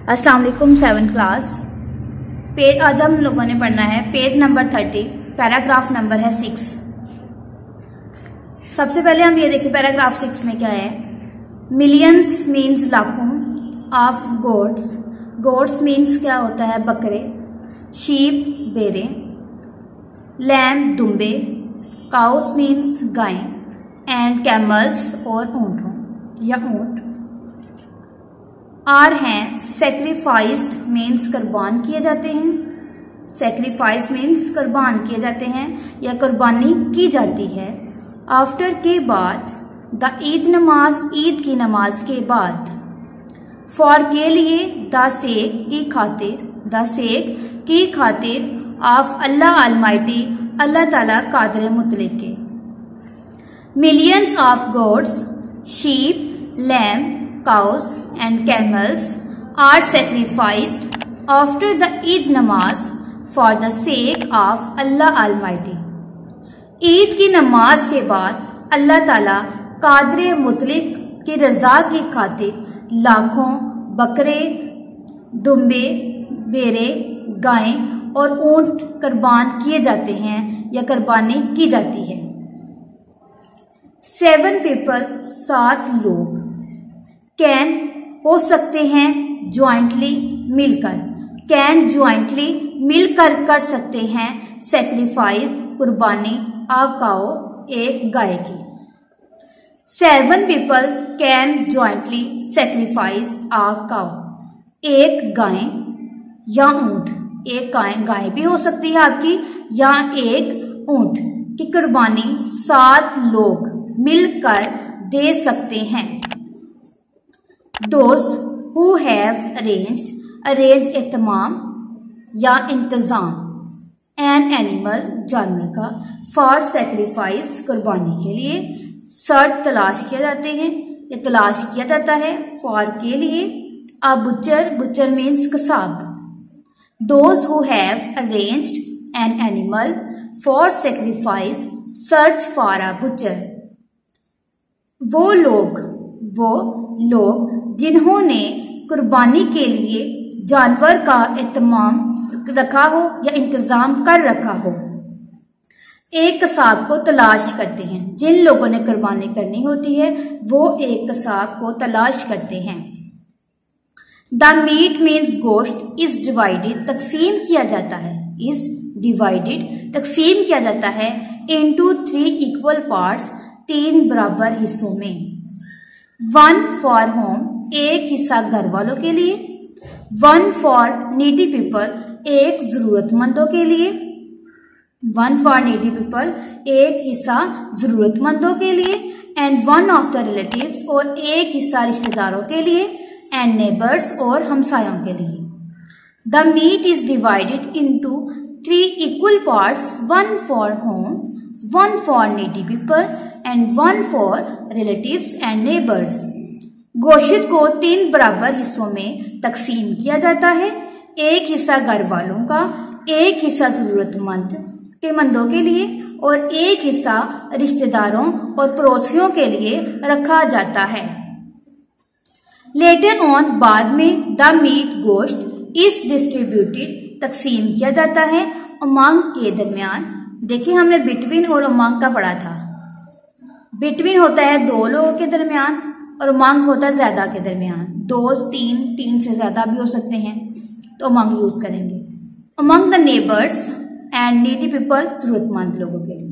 अस्सलाम वालेकुम 7th class. आज हम लोगों ने पढ़ना है पेज नंबर 30, पैराग्राफ नंबर है 6। सबसे पहले हम ये देखिए पैराग्राफ 6 में क्या है। मिलियंस मीन्स लाखों, ऑफ गोड्स, गोड्स मीन्स क्या होता है बकरे, शीप बेरे, लैम दुम्बे, काउस मीन्स गाय, एंड कैमल्स और ऊँटों या ऊँट। आर हैं सेक्रीफाइस्ड मीन्स कुर्बान किए जाते हैं, सेक्रीफाइस मीन्स कुर्बान किए जाते हैं या कुर्बानी की जाती है। आफ्टर के बाद, द ईद नमाज, ईद की नमाज के बाद। फॉर के लिए, द सेक की खातिर, द सेक की खातिर, ऑफ अल्लाह अलमाइटी, अल्लाह ताला कादिर मुतलक के। Millions of goats, sheep, lamb, cows and camels are sacrificed after the Eid namaz for the sake of Allah Almighty. Eid की नमाज के बाद अल्लाह ताला कादिर मुतलक की रजा की खातिर लाखों बकरे, दुम्बे, बेरे, गायें और ऊंट कुर्बान किए जाते हैं या कुर्बानी की जाती है। 7 people, 7 लोग। कैन हो सकते हैं ज्वाइंटली मिलकर, कैन ज्वाइंटली मिलकर कर सकते हैं सेक्रीफाइस कुर्बानी आ काओ एक गाय की। 7 people कैन ज्वाइंटली सेक्रीफाइस आ काओ, एक गाय या ऊंट, एक गाय भी हो सकती है आपकी या एक ऊंट की कुर्बानी 7 लोग मिलकर दे सकते हैं। Those who have arranged, arrange एहतमाम या इंतजाम, an animal जानवर का, for sacrifice कुर्बानी के लिए, सर्च तलाश किया जाते हैं या तलाश किया जाता है, for के लिए, a butcher, butcher means Kasab. Those who have arranged an animal for sacrifice, search for a butcher। वो लोग जिन्होंने कुर्बानी के लिए जानवर का एहतमाम रखा हो या इंतजाम कर रखा हो, एक कसाब को तलाश करते हैं। जिन लोगों ने कुर्बानी करनी होती है वो एक कसाब को तलाश करते हैं। द मीट मीन्स गोश्त, इज डिवाइडेड, तकसीम किया जाता है, इज डिवाइडेड, तकसीम किया जाता है, इनटू 3 इक्वल पार्ट्स, 3 बराबर हिस्सों में। 1 फॉर होम, एक हिस्सा घर वालों के लिए, 1 फॉर नीडी पीपल, एक जरूरतमंदों के लिए, 1 फॉर नीडी पीपल, एक हिस्सा जरूरतमंदों के लिए, एंड 1 ऑफ द रिलेटिव्स, और एक हिस्सा रिश्तेदारों के लिए, एंड नेबर्स, और हमसायों के लिए। The meat is divided into 3 equal parts, 1 for home, 1 for needy people, and 1 for relatives and neighbours. गोश्त को 3 बराबर हिस्सों में तकसीम किया जाता है, एक हिस्सा घर वालों का, एक हिस्सा जरूरतमंदों के लिए, और एक हिस्सा रिश्तेदारों और पड़ोसियों के लिए रखा जाता है। लेटर ऑन, बाद में, द मीट, गोश्त, इज डिस्ट्रीब्यूटेड, तकसीम किया जाता है, अमंग के दरमियान। देखिए हमने बिटवीन और अमंग का पढ़ा था। बिटवीन होता है 2 लोगों के दरमियान और अमंग होता है ज्यादा के दरमियान, 2, 3 से ज्यादा भी हो सकते हैं, तो अमंग यूज करेंगे। Among the neighbours and needy people, जरूरतमंद लोगों के लिए।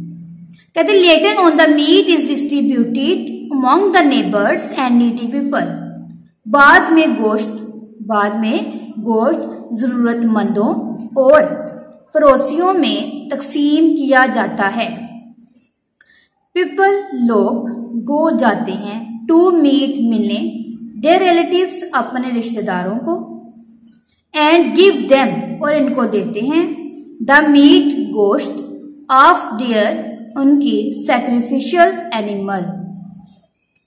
कहते later on the meat is distributed among the neighbours and needy people, बाद में गोश्त जरूरतमंदों और पड़ोसियों में तकसीम किया जाता है। पीपल, लोग, गो जाते हैं, टू मीट, मिलने, देयर रिलेटिव्स, अपने रिश्तेदारों को, एंड गिव देम, और इनको देते हैं, द मीट, गोश्त, ऑफ देयर, उनकी, सैक्रिफिशियल एनिमल,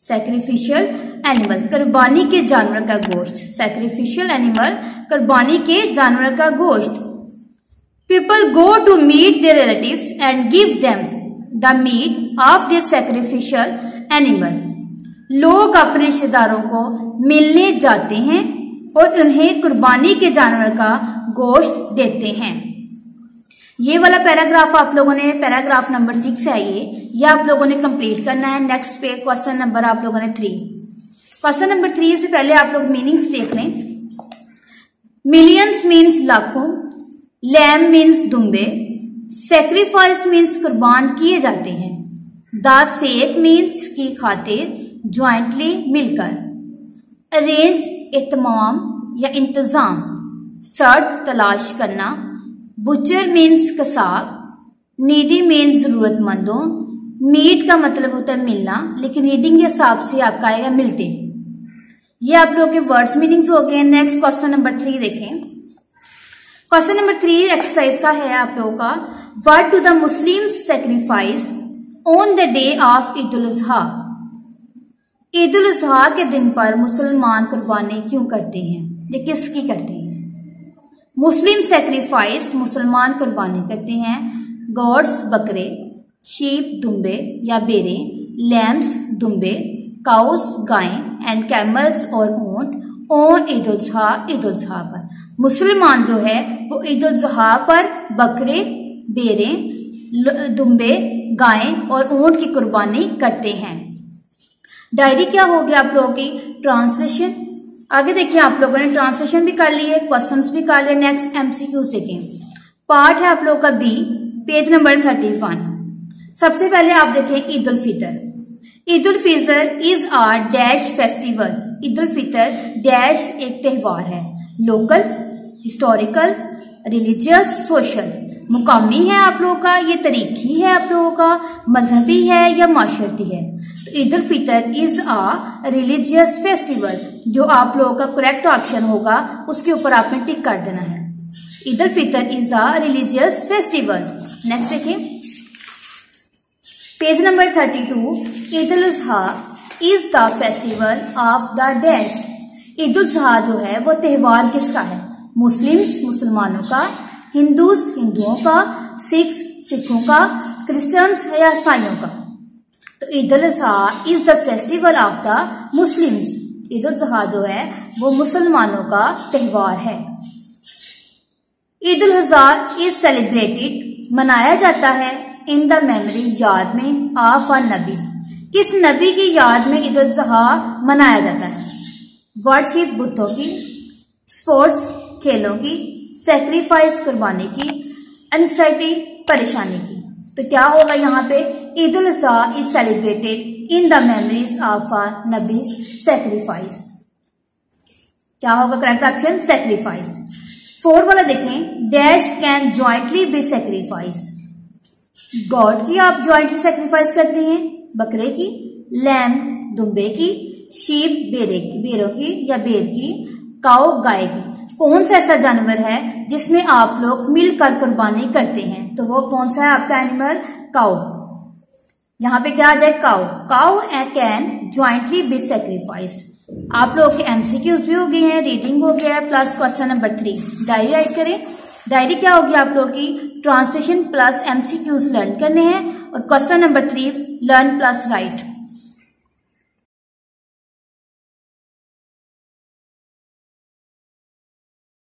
सैक्रिफिशियल एनिमल, कुर्बानी के जानवर का गोश्त, सैक्रिफिशियल एनिमल, कुर्बानी के जानवर का गोश्त। People go to meet their relatives and give them the meat of their sacrificial animal. लोग अपने रिश्तेदारों को मिलने जाते हैं और उन्हें कुर्बानी के जानवर का गोश्त देते हैं। ये वाला पैराग्राफ आप लोगों ने, पैराग्राफ नंबर 6 है ये आप लोगों ने कंप्लीट करना है। नेक्स्ट पे क्वेश्चन नंबर आप लोगों ने 3। क्वेश्चन नंबर 3 से पहले आप लोग मीनिंग्स देख लें। मिलियंस मीन्स लाखों, लैम मीन्स दुम्बे, सेक्रीफाइस मीन्स कुर्बान किए जाते हैं, द सेक मीन्स की खातिर, ज्वाइंटली मिलकर, अरेंज इत्माम या इंतजाम, सर्च तलाश करना, butcher means Kasab, needy means जरूरतमंदों, मीट का मतलब होता है मिलना, लेकिन रीडिंग के हिसाब से आपका आएगा मिलते। ये आप लोगों के वर्ड्स मीनिंग्स हो गए। नेक्स्ट क्वेश्चन नंबर 3 देखें। क्वेश्चन नंबर 3 एक्सरसाइज का है आप लोगों का, what do the Muslims sacrifice on the day of Eid ul Adha. Eid ul Adha के दिन पर मुसलमान कुर्बानी क्यों करते हैं, ये किसकी करते हैं? मुस्लिम सैक्रिफाइस मुसलमान कुर्बानी करते हैं, गॉड्स बकरे, शीप दुम्बे या बेरे, लैम्स दुम्बे, काउस गायें एंड कैमल्स और ऊंट ऑन ईद उल अजहा पर। मुसलमान जो है वो ईद उल अजहा पर बकरे, बेरे, दुम्बे, गायें और ऊंट की कुर्बानी करते हैं। डायरी क्या हो गया आप लोगों की? ट्रांसलेशन। आगे देखिए आप लोगों ने ट्रांसलेशन भी कर ली है, क्वेश्चंस भी कर लिए। नेक्स्ट एमसीक्यूज देखें। पार्ट है आप लोगों का बी, पेज नंबर 31। सबसे पहले आप देखें Eid ul Fitr. Eid ul Fitr is a dash festival. Eid ul Fitr dash एक त्यौहार है, लोकल, हिस्टोरिकल, रिलीजियस, सोशल। मुकामी है आप लोगों का, ये तरीकी है आप लोगों का, मजहबी है या माशरती है। तो Eid ul Fitr is a religious festival, जो आप लोगों का करेक्ट ऑप्शन होगा उसके ऊपर आपने टिक कर देना है। Eid ul Fitr is a religious festival. Next देखिए page number 32। Eid ul Adha is the festival of the dash. Eid ul Adha जो है वो त्यौहार किसका है? मुस्लिम्स मुसलमानों का, हिंदूज हिंदुओं का, सिख्स सिखों का, क्रिश्चियंस या ईसाइयों का। तो Eid ul Adha is the festival of the Muslims. Eid ul Adha जो है वो मुसलमानों का त्यौहार है। ईद उल अजहा इज सेलिब्रेटेड मनाया जाता है इन द मेमोरी याद में ऑफ अ नबी। किस नबी की याद में ईद उल अजहा मनाया जाता है? वर्शिप बुतों की, स्पोर्ट्स खेलों की, सैक्रिफाइस कुर्बानी की, एंग्जाइटी परेशानी की। तो क्या होगा यहाँ पे? Eid ul Adha is celebrated in the memories of a Nabi's sacrifice. क्या होगा करेक्ट ऑप्शन? सैक्रिफाइस। 4 वाला देखें, dash can jointly be sacrifice. God की आप ज्वाइंटली सैक्रिफाइस करते हैं, बकरे की, लैम दुम्बे की, शीप बेरों की या बेर की, काऊ गाय की। कौन सा ऐसा जानवर है जिसमें आप लोग मिलकर कुर्बानी करते हैं? तो वो कौन सा है आपका एनिमल? काऊ। यहाँ पे क्या आ जाए? काऊ। काऊ कैन ज्वाइंटली बी सैक्रिफाइस्ड। आप लोगों के एमसीक्यूज भी हो गए हैं, रीडिंग हो गया है, plus question number 3 diary right करें। डायरी क्या होगी आप लोगों की? ट्रांसलेशन प्लस एमसीक्यूज लर्न करने हैं और question number 3 learn plus right.